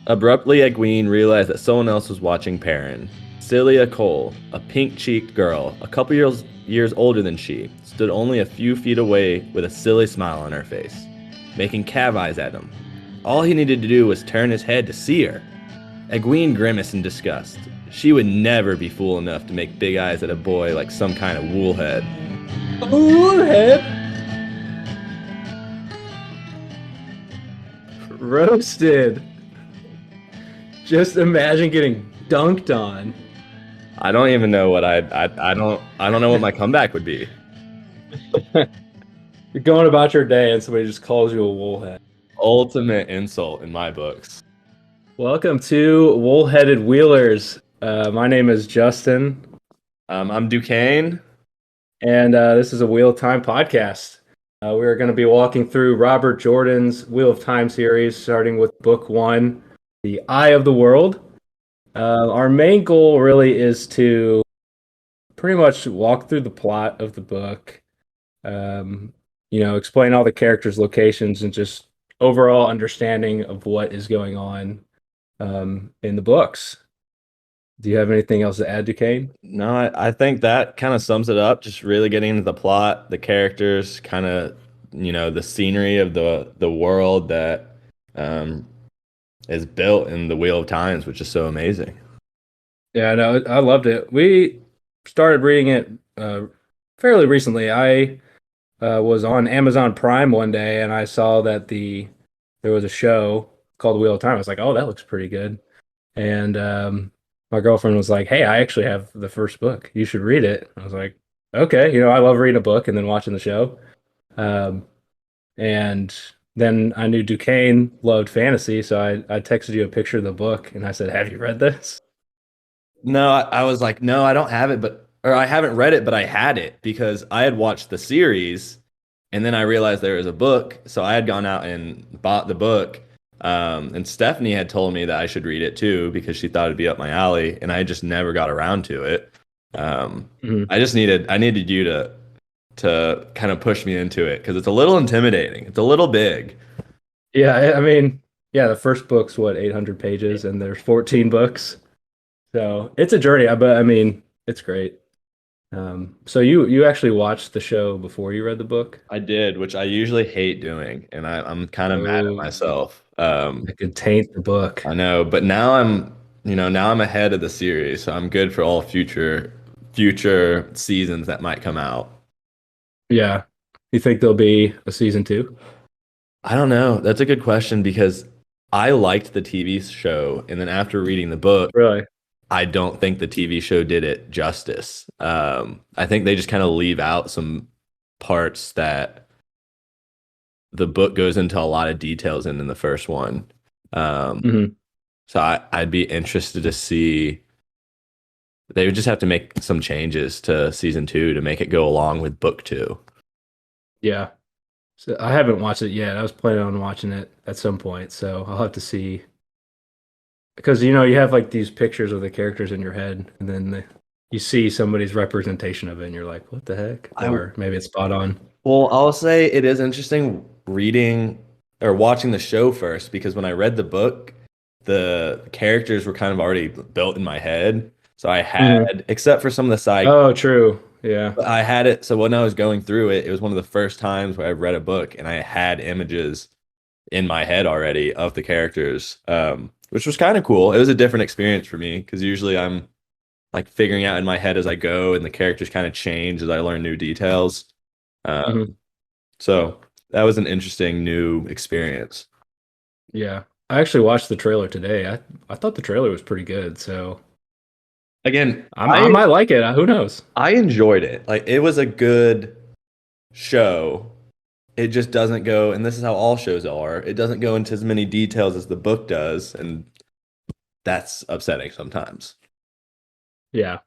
Abruptly, Egwene realized that someone else was watching Perrin. Celia Cole, a pink-cheeked girl, a couple years older than she, stood only a few feet away with a silly smile on her face, making cav eyes at him. All he needed to do was turn his head to see her. Egwene grimaced in disgust. She would never be fool enough to make big eyes at a boy like some kind of woolhead. Woolhead? Roasted. Just imagine getting dunked on. I don't even know what I don't know what my comeback would be. You're going about your day and somebody just calls you a woolhead. Ultimate insult in my books. Welcome to Wool-Headed Wheelers. My name is Justin. I'm Duquesne. And this is a Wheel of Time podcast. We're going to be walking through Robert Jordan's Wheel of Time series, starting with book 1, The Eye of the World. Our main goal really is to pretty much walk through the plot of the book, explain all the characters' locations, and just overall understanding of what is going on in the books. Do you have anything else to add, Duquesne? No, I think that kind of sums it up. Just really getting into the plot, the characters, kind of, the scenery of the world that is built in the Wheel of Times, which is so amazing. Yeah, no, I loved it. We started reading it fairly recently. I was on Amazon Prime one day and I saw that there was a show called Wheel of Time. I was like, oh, that looks pretty good. And my girlfriend was like, hey, I actually have the first book. You should read it. I was like, okay. I love reading a book and then watching the show. And then I knew Duquesne loved fantasy, so I texted you a picture of the book and I said, have you read this? No, I was like, no, I don't have it, or I haven't read it, but I had it because I had watched the series and then I realized there was a book. So I had gone out and bought the book. And Stephanie had told me that I should read it too because she thought it'd be up my alley, and I just never got around to it. I needed you to kind of push me into it because it's a little intimidating. It's a little big. Yeah, I mean, yeah, the first book's 800 pages and there's 14 books. So it's a journey, but I mean, it's great. So you actually watched the show before you read the book? I did, which I usually hate doing, and I'm kind of mad at myself. It could taint the book. I know, but now I'm ahead of the series, so I'm good for all future seasons that might come out. Yeah. You think there'll be a season 2? I don't know. That's a good question because I liked the TV show, and then after reading the book, Really? I don't think the TV show did it justice. I think they just kind of leave out some parts that the book goes into a lot of details in the first one. So I'd be interested to see. They would just have to make some changes to season 2 to make it go along with book 2. Yeah. So I haven't watched it yet. I was planning on watching it at some point, so I'll have to see. Because you have like these pictures of the characters in your head, and then you see somebody's representation of it, and you're like, "What the heck?" Or maybe it's spot on. Well, I'll say it is interesting reading or watching the show first because when I read the book, the characters were kind of already built in my head. So I had, except for some of the side. Oh, true. Yeah. I had it. So when I was going through it, it was one of the first times where I read a book and I had images in my head already of the characters, which was kind of cool. It was a different experience for me because usually I'm like figuring out in my head as I go and the characters kind of change as I learn new details. So that was an interesting new experience. Yeah. I actually watched the trailer today. I thought the trailer was pretty good. So again, I might like it. Who knows? I enjoyed it. Like it was a good show. It just doesn't go, and this is how all shows are. It doesn't go into as many details as the book does, and that's upsetting sometimes. Yeah.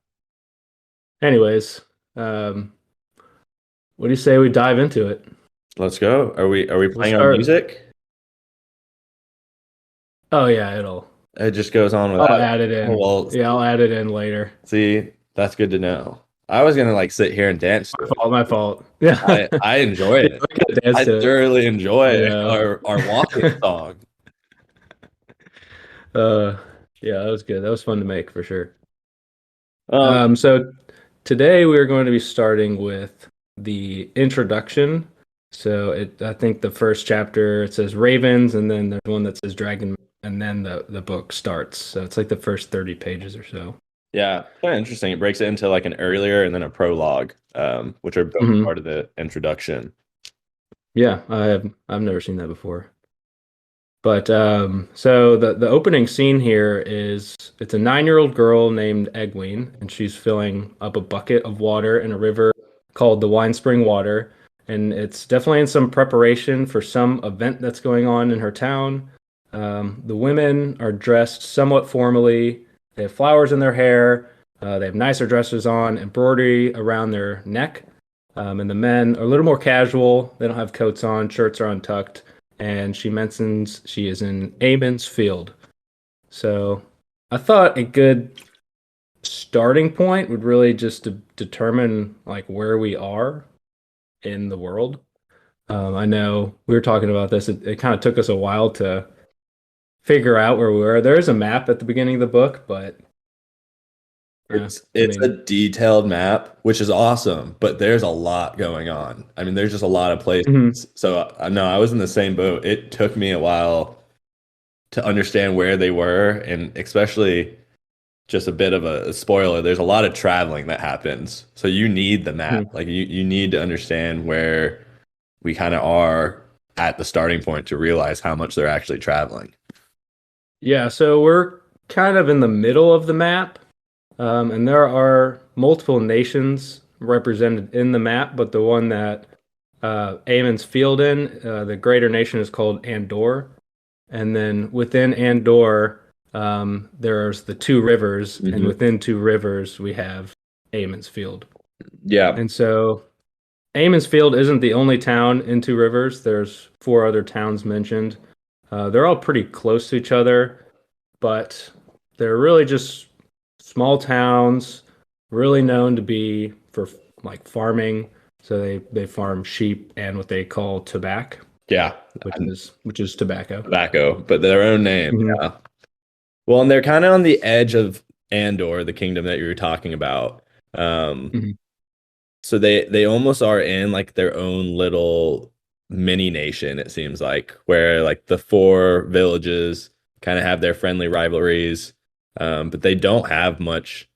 Anyways, what do you say we dive into it? Let's go. Are we playing our music? Oh yeah, it just goes on with I'll that. add it in. Well, yeah, I'll add it in later. See, that's good to know. I was gonna like sit here and dance. My fault. Yeah, I enjoy it. I thoroughly enjoy our walking song. Uh, yeah, that was good. That was fun to make for sure. Um, So today we are going to be starting with the introduction. So I think the first chapter it says ravens, and then there's one that says dragon, and then the book starts. So it's like the first 30 pages or so. yeah, kind of interesting. It breaks it into like an earlier and then a prologue, which are both Hmm. part of the introduction. Yeah, I've never seen that before. But so the opening scene here is it's a 9-year-old girl named Egwene, and she's filling up a bucket of water in a river called the Wine Spring Water, and it's definitely in some preparation for some event that's going on in her town. The women are dressed somewhat formally. They have flowers in their hair. They have nicer dresses on, embroidery around their neck. And the men are a little more casual. They don't have coats on, shirts are untucked, and she mentions she is in Emond's field. So I thought a good starting point would really just to determine like where we are in the world. I know we were talking about this. It kind of took us a while to figure out where we were. There is a map at the beginning of the book, but I It's a mean, detailed map, which is awesome, but there's a lot going on. I mean, there's just a lot of places. mhm, So no, I was in the same boat. It took me a while to understand where they were, and especially just a bit of a spoiler, there's a lot of traveling that happens. So you need the map. mhm. Like you need to understand where we kind of are at the starting point to realize how much they're actually traveling. Yeah. So we're kind of in the middle of the map. And there are multiple nations represented in the map, but the one that Amon's field in, the greater nation is called Andor. And then within Andor, there's the two rivers, and Hmm. within two rivers, we have Amon's field. Yeah. And so Amon's field isn't the only town in Two Rivers. There's four other towns mentioned. They're all pretty close to each other, but they're really just small towns, really known to be for like farming. So they farm sheep and what they call tobacco, Yeah. And which is tobacco. tobacco, but their own name. Hmm. Yeah. Well, and they're kind of on the edge of Andor, the kingdom that you were talking about. Um, Hmm. so they almost are in like their own little mini nation, it seems like, where like the four villages kind of have their friendly rivalries, but they don't have much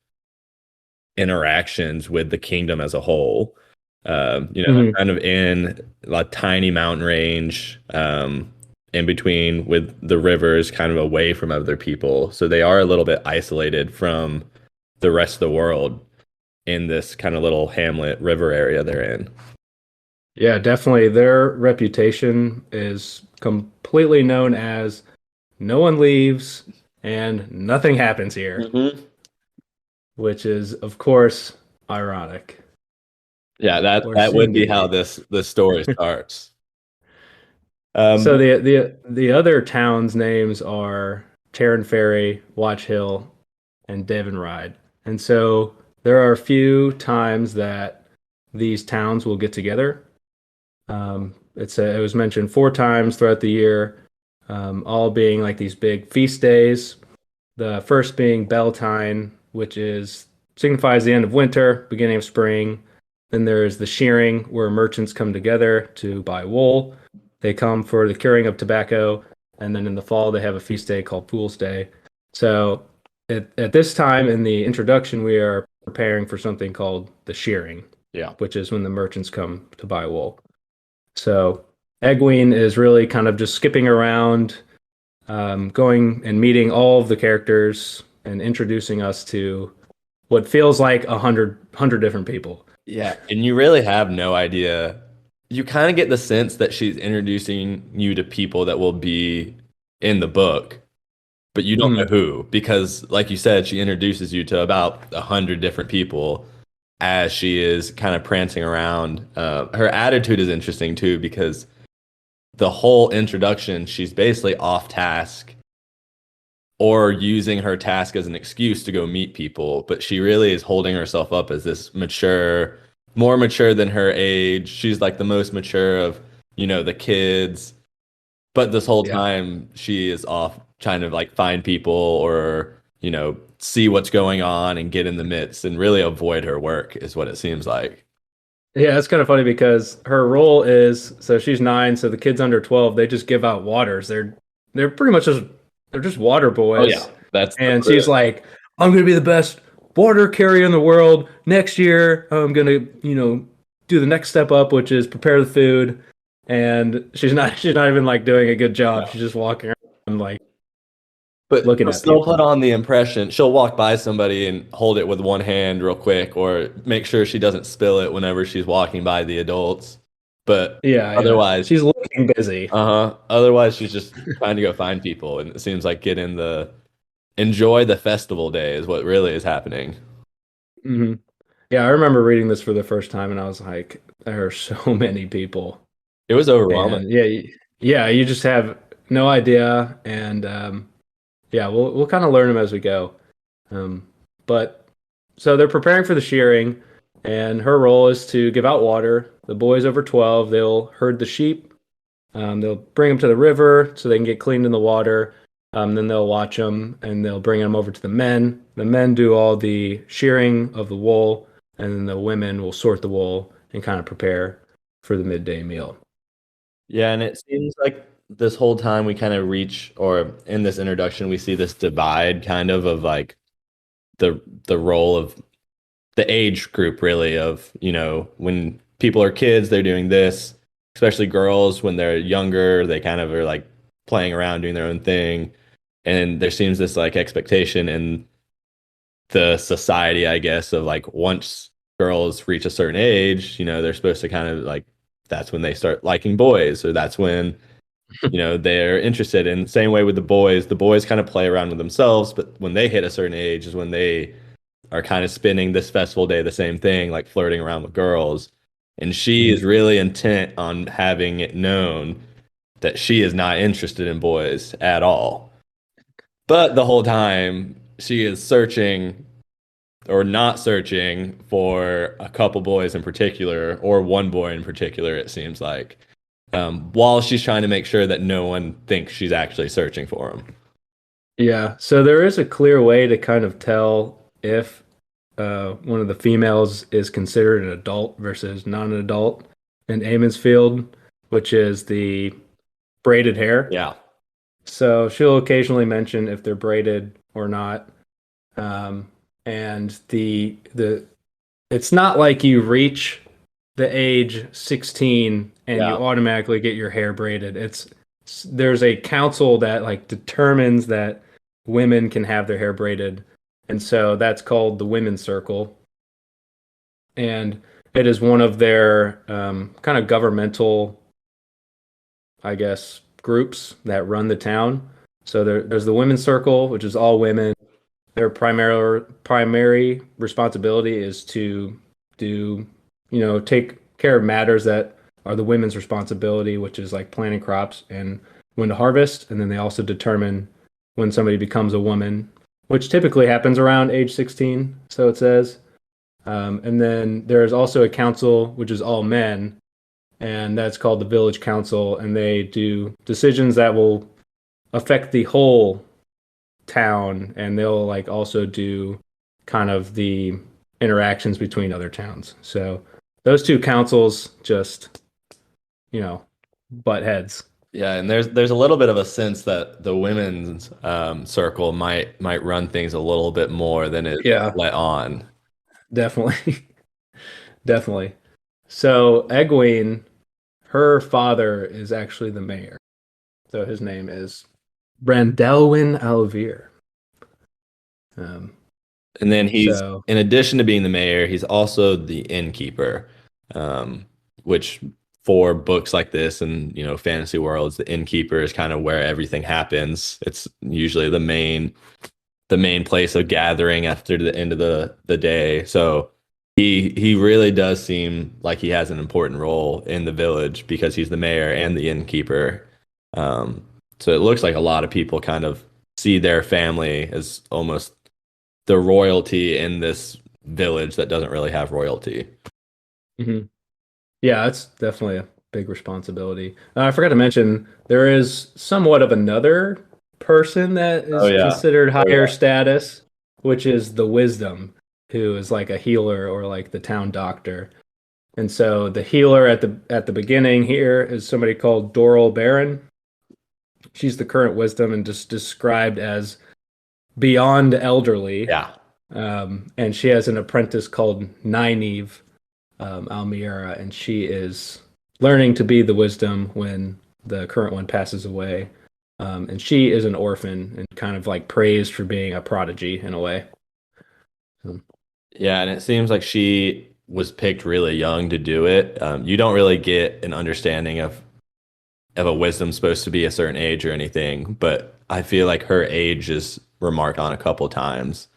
interactions with the kingdom as a whole. They're Hmm. kind of in a tiny mountain range, in between with the rivers, kind of away from other people. So they are a little bit isolated from the rest of the world in this kind of little hamlet river area they're in. Yeah, definitely. Their reputation is completely known as no one leaves and nothing happens here, Hmm. which is, of course, ironic Yeah, that or that would soon to be how be. this story starts. So But the other towns' names are Terran Ferry, Watch Hill, and Devon Ride. And so there are a few times that these towns will get together. It was mentioned four times throughout the year, all being like these big feast days. The first being Beltane, which is signifies the end of winter, beginning of spring. Then there's the shearing, where merchants come together to buy wool. They come for the curing of tobacco, and then in the fall they have a feast day called Fool's Day. So at this time in the introduction, we are preparing for something called the shearing, yeah, which is when the merchants come to buy wool. So Egwene is really kind of just skipping around, going and meeting all of the characters and introducing us to what feels like a hundred different people. yeah, and you really have no idea. You kind of get the sense that she's introducing you to people that will be in the book, but you don't know Mhm. who because, like you said, she introduces you to about 100 different people as she is kind of prancing around. Her attitude is interesting too because the whole introduction, she's basically off task or using her task as an excuse to go meet people, but she really is holding herself up as this mature, more mature than her age. She's like the most mature of, the kids. But this whole Yeah. time she is off trying to like find people or, see what's going on and get in the midst and really avoid her work is what it seems like. Yeah, it's kind of funny because her role is so she's 9, so the kids under 12, they just give out waters. They're pretty much just they're just water Oh yeah, boys. that's the And crew. she's like, I'm gonna be the best water carrier in the world. Next year, I'm gonna, do the next step up, which is prepare the food. And she's not even like doing a good job. No. She's just walking around like But looking she'll at still people. put on the impression. She'll walk by somebody and hold it with one hand real quick, or make sure she doesn't spill it whenever she's walking by the adults. But Yeah, yeah. otherwise, She's looking busy. uh-huh. Otherwise, she's just trying to go find people, and it seems like get in the enjoy the festival day is what really is happening. Hmm. Yeah, I remember reading this for the first time and I was like, there are so many people. It was overwhelming. And yeah, yeah, you just have no idea. And yeah, we'll kind of learn them as we go. But so they're preparing for the shearing, and her role is to give out water. The boys over 12, they'll herd the sheep. They'll bring them to the river so they can get cleaned in the water. Then they'll watch them and they'll bring them over to the men. The men do all the shearing of the wool, and then the women will sort the wool and kind of prepare for the midday meal. Yeah, and it seems like this whole time we kind of reach, or in this introduction, we see this divide kind of like the role of the age group really of, when people are kids, they're doing this, especially girls when they're younger, they kind of are like playing around doing their own thing. And there seems this like expectation in the society, I guess, of like once girls reach a certain age, they're supposed to kind of like that's when they start liking boys, or that's when, they're interested in. Same way with the boys kind of play around with themselves, but when they hit a certain age is when they are kind of spending this festival day the same thing, like flirting around with girls. And she Mhm. is really intent on having it known that she is not interested in boys at all. But the whole time she is searching or not searching for a couple boys in particular, or one boy in particular, it seems like, while she's trying to make sure that no one thinks she's actually searching for him. Yeah, so there is a clear way to kind of tell if one of the females is considered an adult versus not an adult in Eamon's field, which is the braided hair. Yeah. So she'll occasionally mention if they're braided or not. Um, and the it's not like you reach the age 16 and Yeah. you automatically get your hair braided. There's a council that like determines that women can have their hair braided. And so that's called the women's circle. And it is one of their kind of governmental, I guess, groups that run the town. So there's the women's circle, which is all women. Their primary responsibility is to do, take care of matters that are the women's responsibility, which is like planting crops and when to harvest. And then they also determine when somebody becomes a woman, which typically happens around age 16, so it says. And then there's also a council, which is all men, and that's called the village council, and they do decisions that will affect the whole town, and they'll like also do kind of the interactions between other towns. So those two councils just, butt heads. Yeah, and there's a little bit of a sense that the women's circle might run things a little bit more than it Yeah, let on. definitely. Definitely. So Egwene, her father is actually the mayor. So his name is Brandelwyn Alvir. Um, And then he's, so in addition to being the mayor, he's also the innkeeper, which for books like this and fantasy worlds, the innkeeper is kind of where everything happens. It's usually the main place of gathering after the end of the day. So he really does seem like he has an important role in the village because he's the mayor and the innkeeper. So it looks like a lot of people kind of see their family as almost the royalty in this village that doesn't really have royalty. mhm. Yeah, it's definitely big responsibility. I forgot to mention there is somewhat of another person that Oh is yeah. considered Oh higher yeah. status, which is the wisdom, who is like a healer or like the town doctor. And so the healer at the beginning here is somebody called Doral Baron. She's the current wisdom and just described as beyond elderly. Yeah. And she has an apprentice called Nynaeve Almira, and she is learning to be the wisdom when the current one passes away. And she is an orphan and kind of like praised for being a prodigy in a way. So, Yeah, and it seems like she was picked really young to do it. You don't really get an understanding of a wisdom supposed to be a certain age or anything, but I feel like her age is remarked on a couple times.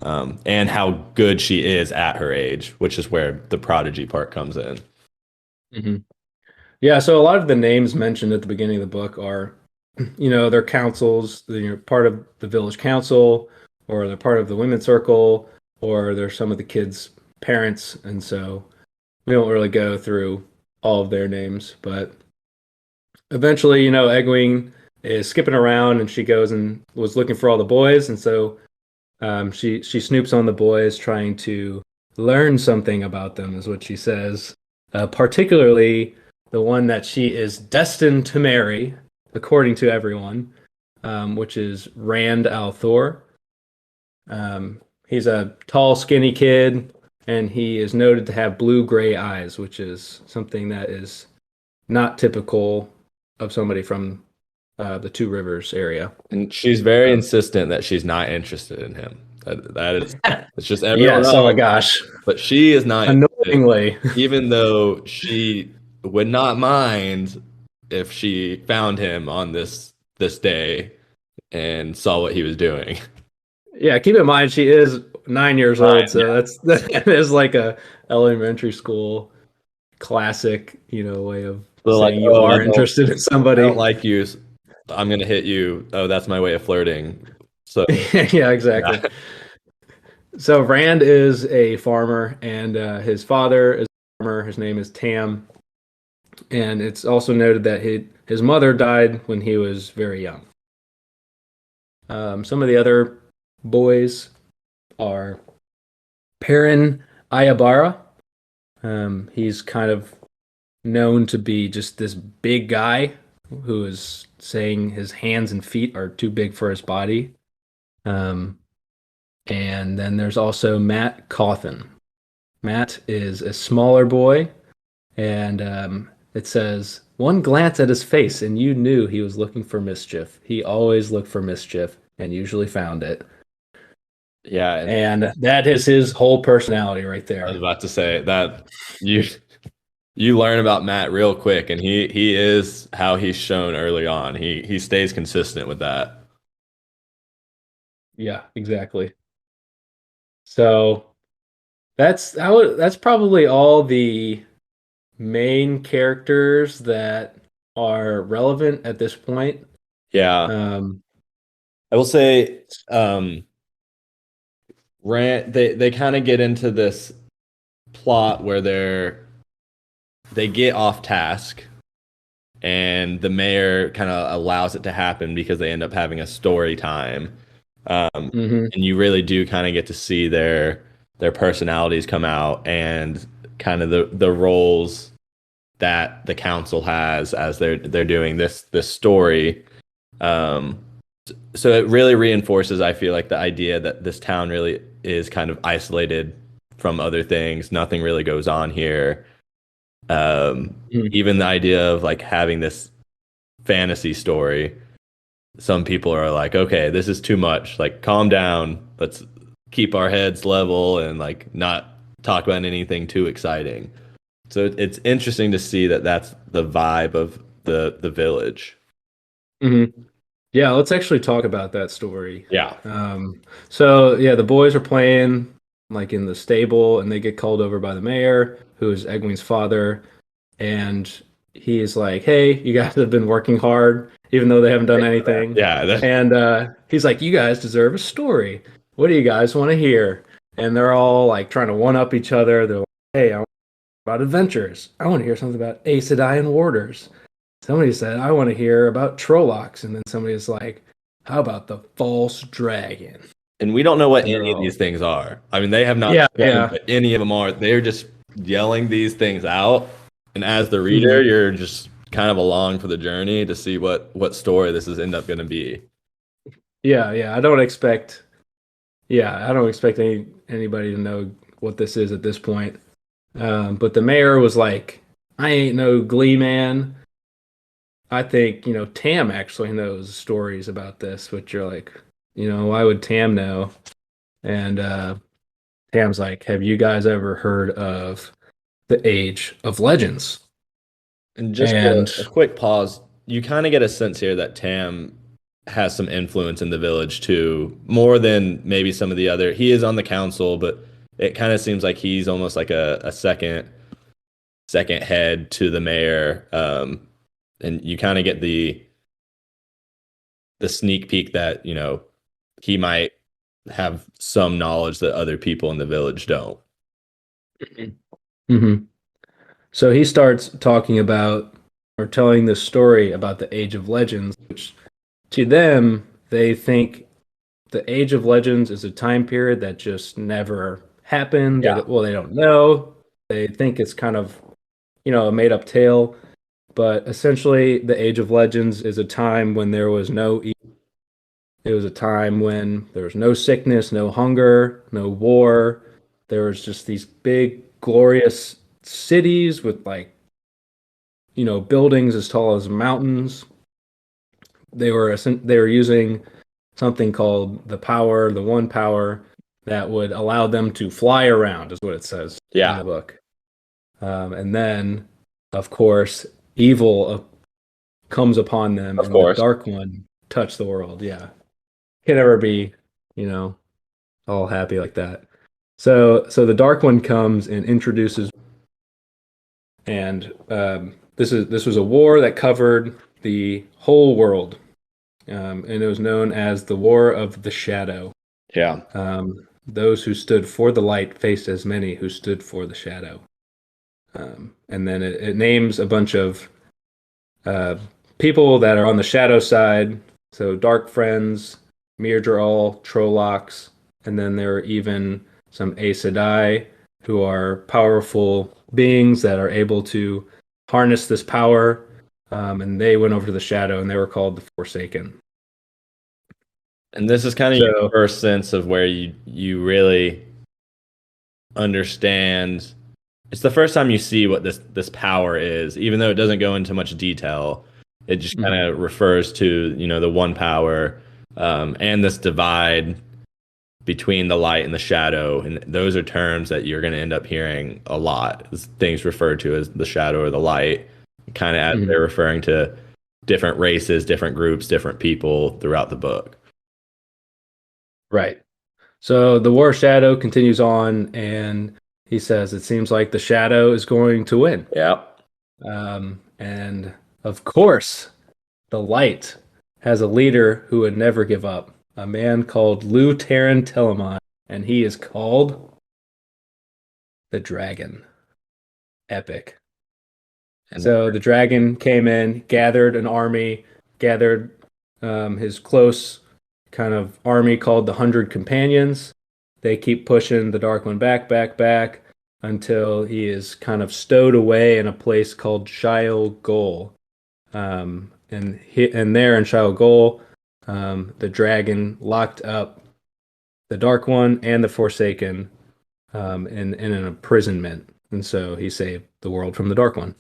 And how good she is at her age, which is where the prodigy part comes in. mhm. Yeah, so a lot of the names mentioned at the beginning of the book are, they're councils, they're part of the village council, or they're part of the women's circle, or they're some of the kids' parents, and so we don't really go through all of their names, but eventually, Egwene is skipping around and she goes and was looking for all the boys, and so she snoops on the boys, trying to learn something about them, is what she says. Particularly the one that she is destined to marry, according to everyone, which is Rand al'Thor. He's a tall, skinny kid, and he is noted to have blue-gray eyes, which is something that is not typical of somebody from the Two Rivers area. And she's very Um, insistent that she's not interested in him. That is, it's just everyone yes, oh my else, gosh. but she is not interested, Annoyingly. even though she would not mind if she found him on this day and saw what he was doing. Yeah, keep in mind she is 9 years old, Fine. so that is like a elementary school classic, way of So like, saying you oh, are interested in I don't somebody. like you. I'm gonna hit you. Oh, that's my way of flirting. So Yeah, exactly. yeah, So Rand is a farmer, and his father is a farmer. His name is Tam, and it's also noted that his mother died when he was very young. Some of the other boys are Perrin Ayabara. He's kind of known to be just this big guy who is saying his hands and feet are too big for his body. Um, and then there's also Matt Cawthon. Matt is a smaller boy, and it says, one glance at his face, and you knew he was looking for mischief. He always looked for mischief and usually found it. yeah. And And that is his whole personality right I was there. about to say that you learn about Matt real quick, and he is how he's shown early on. He stays consistent with that. Yeah, exactly. So that's probably all the main characters that are relevant at this point. Yeah, Um, I will say, Rant they kind of get into this plot where they get off task, and the mayor kind of allows it to happen because they end up having a story time. mhm, And you really do kind of get to see their personalities come out and kind of the roles that the council has as they're doing this story. Um, so it really reinforces, I feel like, the idea that this town really is kind of isolated from other things. Nothing really goes on here. mhm. Even the idea of like having this fantasy story, some people are like, okay, this is too much. Like, calm down. Let's keep our heads level and like not talk about anything too exciting. So it's interesting to see that that's the vibe of the village. Mhm. Yeah, let's actually talk about that story. Yeah. So yeah, the boys are playing like in the stable, and they get called over by the mayor, who is Egwene's father, and he is like, "Hey, you guys have been working hard, even though they haven't done anything." Yeah. And he's like, "You guys deserve a story. What do you guys want to hear?" And they're all like trying to one up each other. They're like, "Hey, about adventures. I want to hear something about Aes Sedai and Warders. Somebody said, I want to hear about Trollocs. And then somebody's like, how about the false dragon? And we don't know what And they're any of all, these things are. I mean, they have not yeah, shown yeah. what any of them are. They're just yelling these things out. And as the reader, Mhm. you're just kind of along for the journey to see what story this is end up going to be. Yeah, yeah. I don't expect anybody to know what this is at this point. But the mayor was like, I ain't no Glee man. I think, Tam actually knows stories about this, which you're like, why would Tam know? And Tam's like, have you guys ever heard of the Age of Legends? And just And a quick pause, you kind of get a sense here that Tam has some influence in the village too, more than maybe some of the other. He is on the council, but it kind of seems like he's almost like a second head to the mayor. And you kind of get the sneak peek that, he might have some knowledge that other people in the village don't. Mhm. So he starts talking about or telling this story about the Age of Legends, which to them, they think the Age of Legends is a time period that just never happened. Yeah. They don't know. They think it's kind of, a made up tale. But essentially, the Age of Legends is a time when there was no evil. It was a time when there was no sickness, no hunger, no war. There was just these big, glorious cities with buildings as tall as mountains. They were using something called the one power that would allow them to fly around, is what it says in Yeah, the book. And then, of course, evil comes upon them, of and the course. Dark One touched the world. Yeah, can never be, you know, all happy like that. So the Dark One comes and introduces, and this was a war that covered the whole world, and it was known as the War of the Shadow. Yeah. Those who stood for the light faced as many who stood for the shadow. And then it names a bunch of uh, people that are on the shadow side. So Dark Friends, Mir'Dral, Trollocs, and then there are even some Aes Sedai who are powerful beings that are able to harness this power. And they went over to the shadow and they were called the Forsaken. And this is kind of your So, first sense of where you really understand. It's the first time you see what this power is, even though it doesn't go into much detail. It just kind mhm. of refers to, the one power, and this divide between the light and the shadow. And those are terms that you're going to end up hearing a lot. Things referred to as the shadow or the light, kind of as Mhm. they're referring to different races, different groups, different people throughout the book. Right. So the War of Shadow continues on, and he says it seems like the Shadow is going to win. Yeah. And of course, the Light has a leader who would never give up, a man called Lou Taran Telamon, and he is called the Dragon. Epic. And So the dragon came in, gathered an army, gathered his close kind of army called the Hundred Companions. They keep pushing the Dark One back, back, back until he is kind of stowed away in a place called Shile Goal. And there in Shile Goal, the dragon locked up the Dark One and the Forsaken in an imprisonment. And so he saved the world from the Dark One.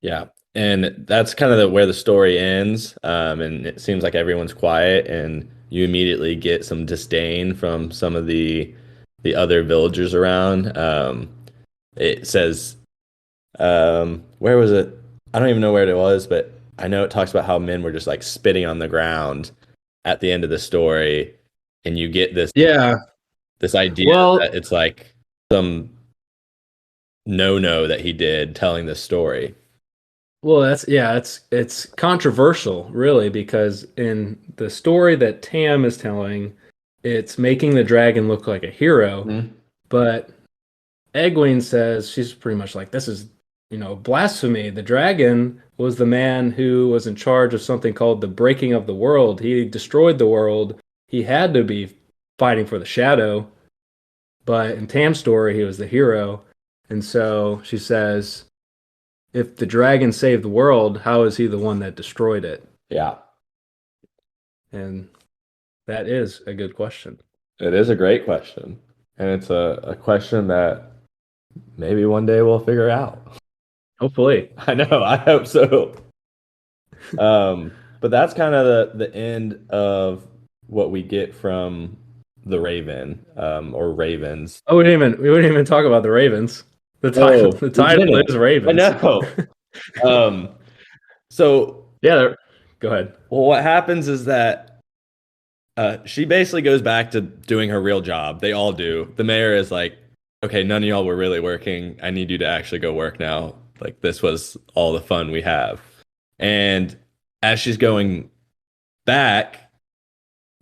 yeah. And that's kind of where the story ends. And it seems like everyone's quiet, and you immediately get some disdain from some of the other villagers around. It says, where was it? I don't even know where it was, but I know it talks about how men were just like spitting on the ground at the end of the story, and you get Yeah. this idea that Well, it's like some no that he did telling this story. it's controversial, really, because in the story that Tam is telling, it's making the dragon look like a hero, Mhm. but Egwene says she's pretty much like, this is, blasphemy. The dragon was the man who was in charge of something called the breaking of the world. He destroyed the world. He had to be fighting for the shadow, but in Tam's story, he was the hero. And so she says, if the dragon saved the world, how is he the one that destroyed it? Yeah, And that is a good question. it is a great question. And it's a question that maybe one day we'll figure out. Hopefully. I know, I hope so. But that's kind of the end of what we get from the Raven, or Ravens. Oh, we didn't even talk about the Ravens. The title Oh, the we title didn't. is I Ravens. know. Um, so Yeah, go ahead. well, what happens is that she basically goes back to doing her real job. They all do. The mayor is like, okay, none of y'all were really working. I need you to actually go work now. Like, this was all the fun we have. And as she's going back,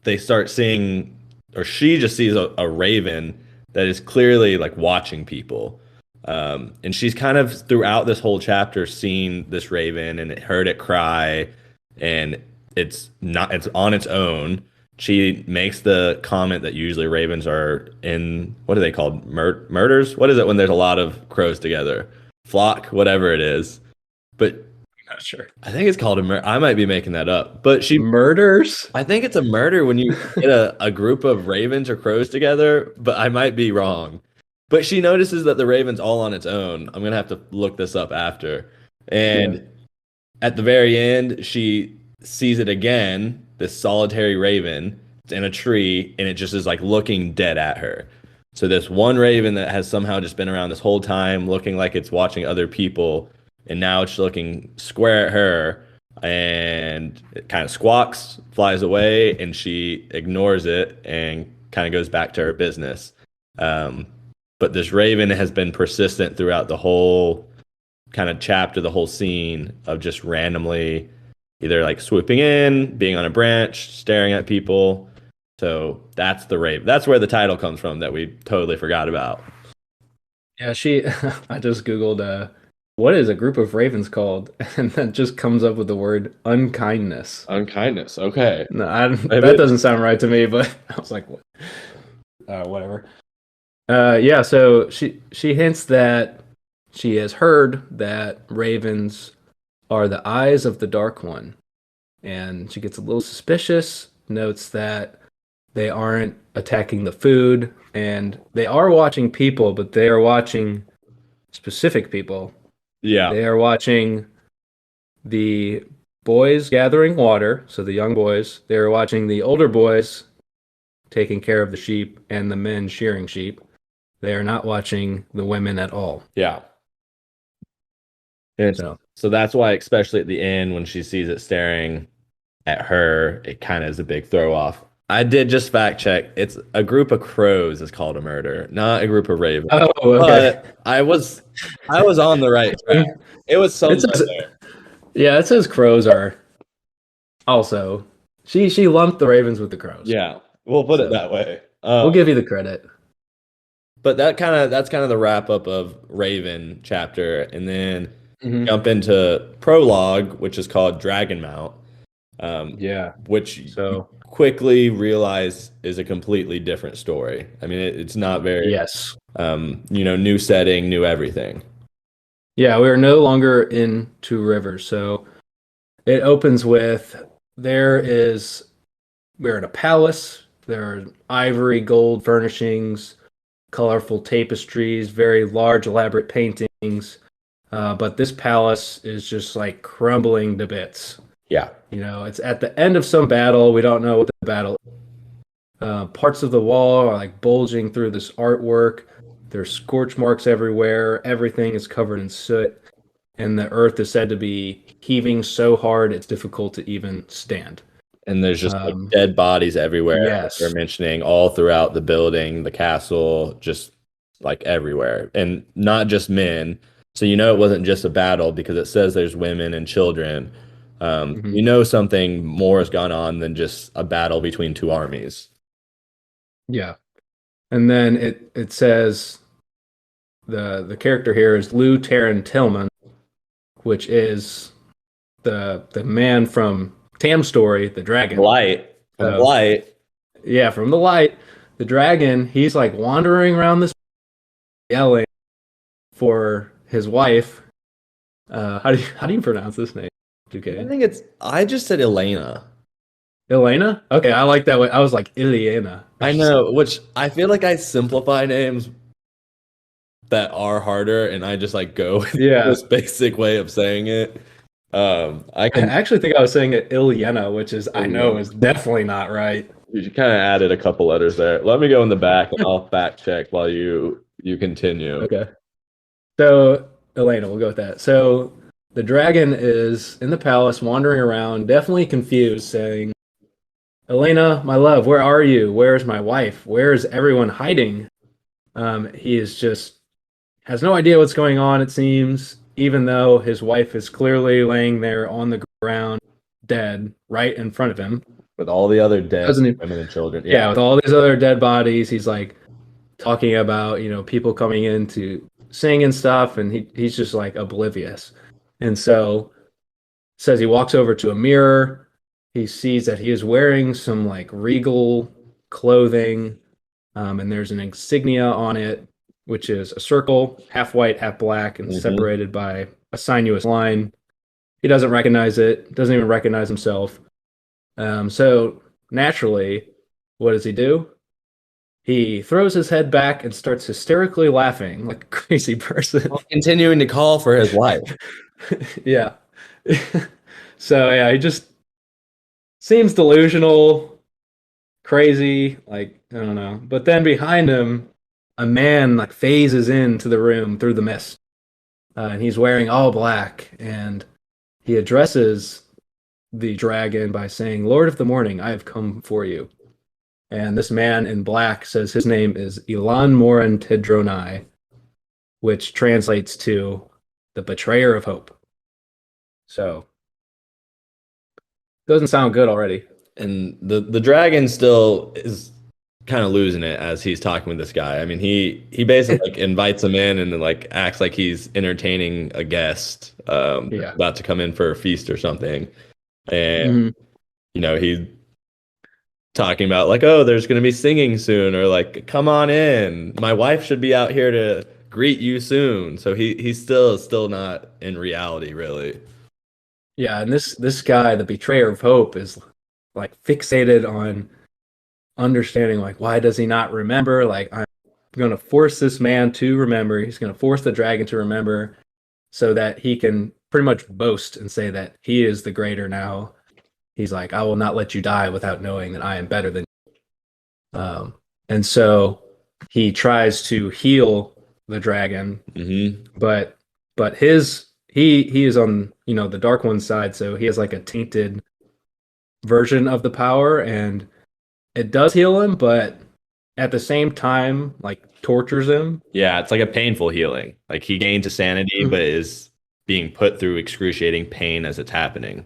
they start seeing, or she just sees a raven that is clearly like watching people. And she's kind of throughout this whole chapter seen this raven and heard it cry, and it's on its own. She makes the comment that usually ravens are in, what are they called? Murders? What is it when there's a lot of crows together? Flock, whatever it is. But Not sure. I think it's called a murder. I might be making that up. But Murders? I think it's a murder when you get a group of ravens or crows together, but I might be wrong. But she notices that the raven's all on its own. I'm gonna have to look this up after. And Yeah. at the very end, she sees it again, this solitary raven. It's in a tree, and it just is like looking dead at her. So this one raven that has somehow just been around this whole time, looking like it's watching other people, and now it's looking square at her, and it kind of squawks, flies away, and she ignores it and kind of goes back to her business. Um, but this raven has been persistent throughout the whole kind of chapter, the whole scene of just randomly either like swooping in, being on a branch, staring at people. So that's the raven. That's where the title comes from that we totally forgot about. Yeah, I just Googled what is a group of ravens called? And that just comes up with the word unkindness. Unkindness. Okay. No, Maybe that doesn't sound right to me, but I was like, what? Whatever. Yeah, so she hints that she has heard that ravens are the eyes of the Dark One, and she gets a little suspicious, notes that they aren't attacking the food, and they are watching people, but they are watching specific people. Yeah. They are watching the boys gathering water, so the young boys. They are watching the older boys taking care of the sheep and the men shearing sheep. They are not watching the women at all. Yeah. And so that's why, especially at the end, when she sees it staring at her, it kind of is a big throw off. I did just fact check. It's a group of crows is called a murder, not a group of ravens. Oh, okay. But I was on the right track. It was something there. Yeah, it says crows are also. She lumped the ravens with the crows. Yeah, we'll put it that way. We'll give you the credit. But that's kind of the wrap up of Raven chapter, and then jump into Prologue, which is called Dragonmount. Which you quickly realize is a completely different story. I mean, it's not very new setting, new everything. Yeah, we are no longer in Two Rivers. So it opens with we're in a palace. There are ivory, gold furnishings, colorful tapestries, very large, elaborate paintings. But this palace is just like crumbling to bits. Yeah. It's at the end of some battle. We don't know what the battle is. Parts of the wall are like bulging through this artwork. There's scorch marks everywhere. Everything is covered in soot. And the earth is said to be heaving so hard it's difficult to even stand. And there's just like dead bodies everywhere. Yes. They're mentioning all throughout the building, the castle, just like everywhere. And not just men. So it wasn't just a battle because it says there's women and children. Something more has gone on than just a battle between two armies. Yeah. And then it says the character here is Lou Taran Tillman, which is the man from Tam Story, the dragon. Light from So Light. yeah, from the light, the dragon, he's like wandering around this yelling for his wife. How do you pronounce this name? I Okay. think it's. I just said Elena. Elena? Okay, I like that way. I was like Ileana. I know, which I feel like I simplify names that are harder, and I just like go with Yeah. this basic way of saying it. I I can. actually think I was saying it Ileana, which is I know is definitely not right. You kind of added a couple letters there. Let me go in the back, and I'll fact check while you continue. Okay. So Elena, we'll go with that. So the dragon is in the palace, wandering around, definitely confused, saying, "Elena, my love, where are you? Where's my wife? Where is everyone hiding?" He is just has no idea what's going on. It seems, even though his wife is clearly laying there on the ground, dead, right in front of him. With all the other dead Doesn't he? women and children. Yeah, Yeah. with all these other dead bodies, he's like talking about people coming in to sing and stuff, and he's just like oblivious. And so says he walks over to a mirror. He sees that he is wearing some like regal clothing, and there's an insignia on it, which is a circle, half white, half black, and Mhm. separated by a sinuous line. He doesn't recognize it, doesn't even recognize himself. So naturally, what does he do? He throws his head back and starts hysterically laughing like a crazy person. Well, continuing to call for his wife. Yeah. So yeah, he just seems delusional, crazy, like I don't know. But then behind him, a man like phases into the room through the mist, and he's wearing all black, and he addresses the dragon by saying, "Lord of the Morning, I have come for you." And this man in black says his name is Elon Moran Tidronai, which translates to the betrayer of hope. So doesn't sound good already. And the dragon still is kind of losing it as he's talking with this guy. I mean, he basically like invites him in and then like acts like he's entertaining a guest Yeah. about to come in for a feast or something. And Hmm. he's talking about like, oh, there's gonna be singing soon, or like, come on in. My wife should be out here to greet you soon. So he's still not in reality, really. Yeah, and this guy, the betrayer of hope, is like fixated on understanding like why does he not remember? Like I'm gonna force this man to remember. He's gonna force the dragon to remember so that he can pretty much boast and say that he is the greater now. He's like, I will not let you die without knowing that I am better than you. And so he tries to heal the dragon, Hmm. but his he is on the dark one's side, so he has like a tainted version of the power, and it does heal him, but at the same time, like tortures him. Yeah, it's like a painful healing. Like he gains a sanity, but Mhm. is being put through excruciating pain as it's happening.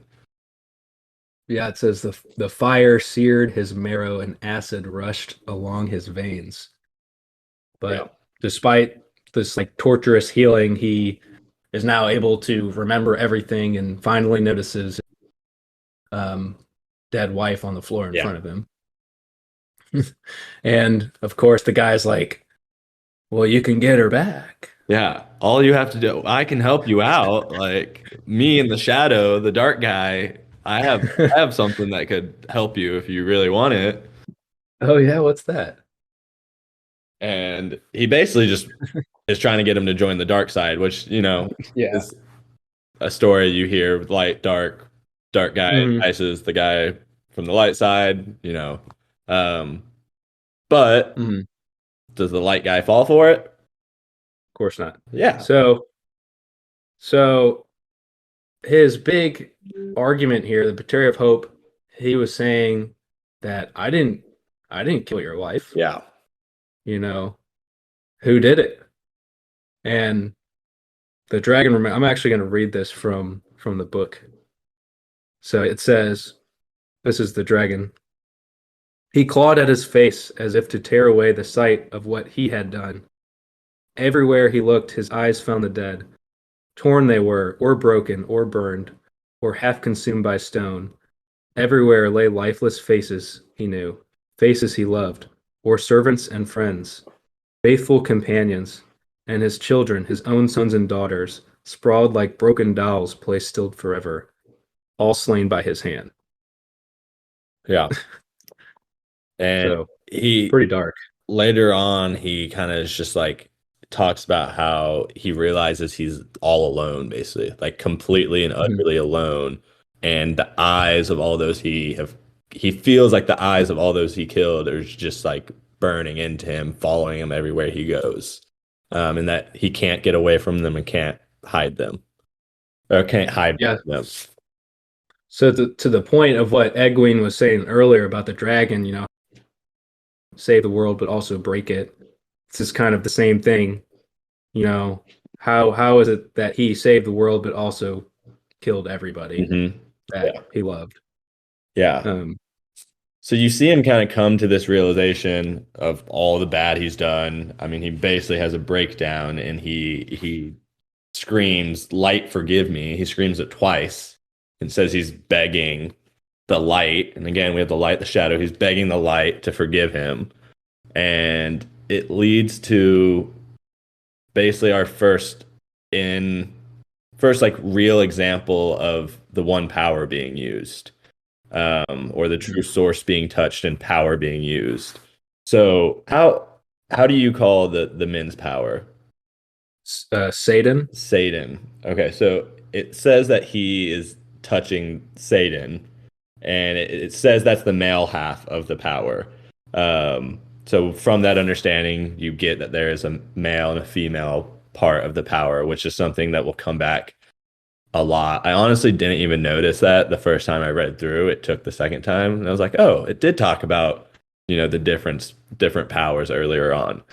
Yeah, it says the fire seared his marrow and acid rushed along his veins. Yeah. But despite this like torturous healing, he is now able to remember everything and finally notices um, dead wife on the floor in Yeah. front of him. And of course, the guy's like, "Well, you can get her back." Yeah. All you have to do, I can help you out. Like me in the shadow, the dark guy, I have something that could help you if you really want it. Oh yeah, what's that? And he basically just is trying to get him to join the dark side, which, Yeah. is a story you hear with light, dark guy Hmm. entices the. Guy from the light side. Um, but Hmm. does the light guy fall for it? Of course not. Yeah. So so his big argument here, the Battery of Hope, he was saying that I didn't kill your wife. Yeah. You know, who did it? And the dragon, I'm actually going to read this from the book. So it says, this is the dragon. He clawed at his face as if to tear away the sight of what he had done. Everywhere he looked, his eyes found the dead. Torn they were, or broken, or burned, or half consumed by stone. Everywhere lay lifeless faces he knew, faces he loved, or servants and friends, faithful companions, and his children, his own sons and daughters, sprawled like broken dolls placed still forever, all slain by his hand. Yeah. And So he pretty dark. later on, he kind of just like talks about how he realizes he's all alone, basically, like completely and Mhm. utterly alone. And the eyes of all those he feels like the eyes of all those he killed are just like burning into him, following him everywhere he goes. And that he can't get away from them and can't hide them or can't hide Yeah. from them. So to the point of what Egwene was saying earlier about the dragon, save the world but also break it. This is kind of the same thing. You know, how is it that he saved the world but also killed everybody Hmm. that Yeah. he loved? Yeah. Um, So you see him kind of come to this realization of all the bad he's done. I mean, he basically has a breakdown and he screams, "Light, forgive me." He screams it twice and says he's begging the light. And again, we have the light, the shadow. He's begging the light to forgive him. And it leads to basically our in first like real example of the one power being used, or the true source being touched and power being used. So how do you call the men's power? Satan. Satan. Okay, so it says that he is touching Satan, and it says that's the male half of the power. So from that understanding, you get that there is a male and a female part of the power, which is something that will come back a lot. I honestly didn't even notice that the first time I read through. It took the second time, and I was like, oh, it did talk about, the different powers earlier on.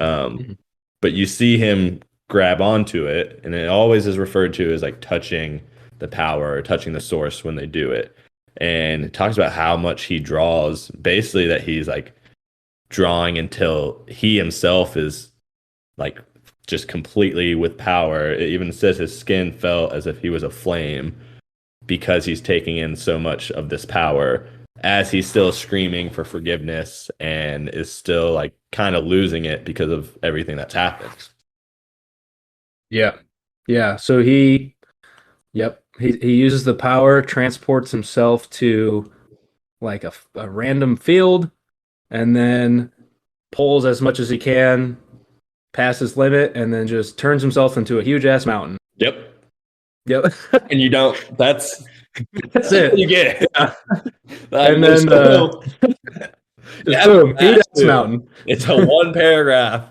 Um, Mhm. but you see him grab onto it, and it always is referred to as like touching the power or touching the source when they do it. And it talks about how much he draws, basically that he's like drawing until he himself is like just completely with power. It even says his skin felt as if he was a flame because he's taking in so much of this power as he's still screaming for forgiveness and is still like kind of losing it because of everything that's happened. Yeah, yeah. So yep, he uses the power, transports himself to like a random field, and then pulls as much as he can past his limit, and then just turns himself into a huge ass mountain. Yep. Yep, And you don't, that's that's what it. you get. Yeah. Like, And there's then still, you just have boom, huge that ass too. mountain. It's a one paragraph.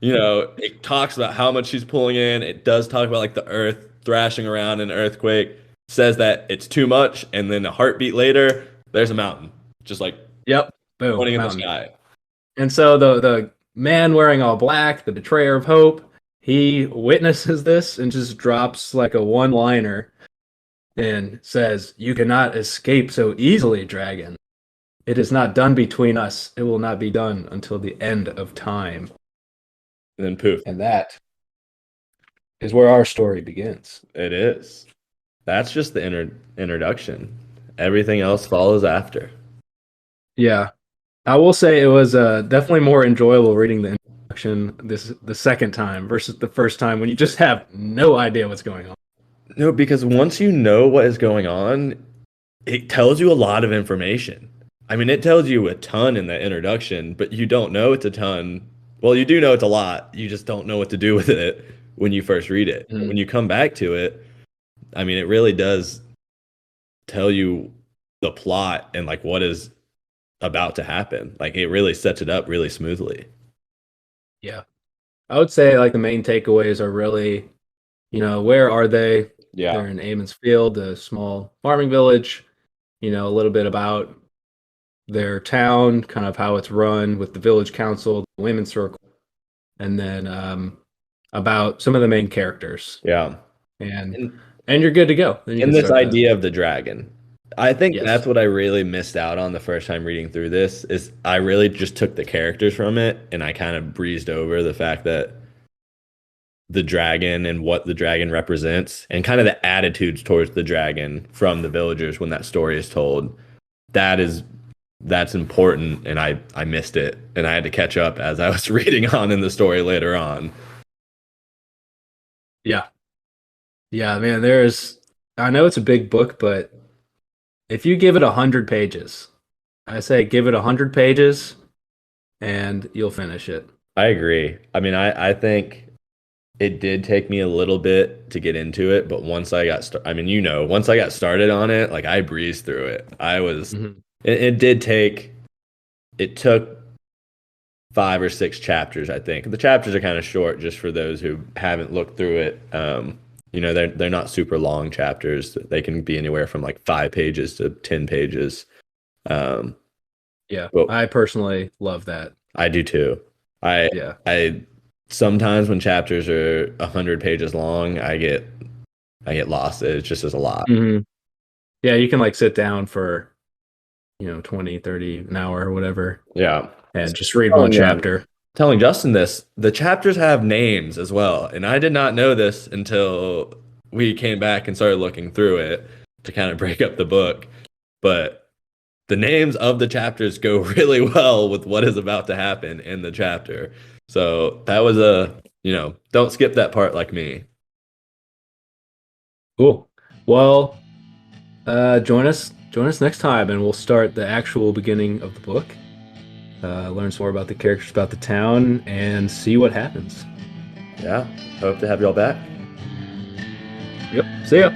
It talks about how much he's pulling in. It does talk about like the earth thrashing around in an earthquake. Says that it's too much, and then a heartbeat later, there's a mountain, just like Yep, boom, pointing in the mountain. sky. And so the man wearing all black, the betrayer of hope, he witnesses this and just drops like a one liner and says, "You cannot escape so easily, dragon. It is not done between us. It will not be done until the end of time." And then poof, And that is where our story begins. it is. That's just the introduction. Everything else follows after. Yeah, I will say it was definitely more enjoyable reading the introduction the second time versus the first time when you just have no idea what's going on. No, because once you know what is going on, it tells you a lot of information. I mean, it tells you a ton in that introduction, but you don't know it's a ton. Well, you do know it's a lot. You just don't know what to do with it when you first read it. But Mhm. when you come back to it, I mean, it really does tell you the plot and like what is about to happen. Like it really sets it up really smoothly. Yeah. I would say like the main takeaways are really, where are they? Yeah. They're in Amon's Field, a small farming village, a little bit about their town, kind of how it's run with the village council, the women's circle, and then about some of the main characters. Yeah. And And and you're good to go. Then you and can this start the idea of the dragon. I think yes. that's what I really missed out on the first time reading through this is I really just took the characters from it and I kind of breezed over the fact that the dragon and what the dragon represents and kind of the attitudes towards the dragon from the villagers when that story is told. That is that's important, and I missed it, and I had to catch up as I was reading on in the story later on. Yeah. Yeah, man, I know it's a big book, but if you give it 100 pages, I say give it 100 pages and you'll finish it. I agree. I mean, I think it did take me a little bit to get into it, but once I got I mean, once I got started on it, like I breezed through it. Mhm. It did take, it took 5 or 6 chapters, I think. The chapters are kind of short just for those who haven't looked through it. They're not super long chapters. They can be anywhere from like 5 pages to 10 pages. Yeah, But I personally love that. I do too. I Yeah. I sometimes when chapters are 100 pages long, I get lost. It just is a lot. hmm Yeah, you can like sit down for, 20, 30, an hour or whatever Yeah. and just read one chapter. Telling Justin this, the chapters have names as well, and I did not know this until we came back and started looking through it to kind of break up the book. But the names of the chapters go really well with what is about to happen in the chapter. So that was don't skip that part like me. Cool. Well, join us next time and we'll start the actual beginning of the book. Learn some more about the characters, about the town, and see what happens. Yeah. Hope to have y'all back. Yep. See ya.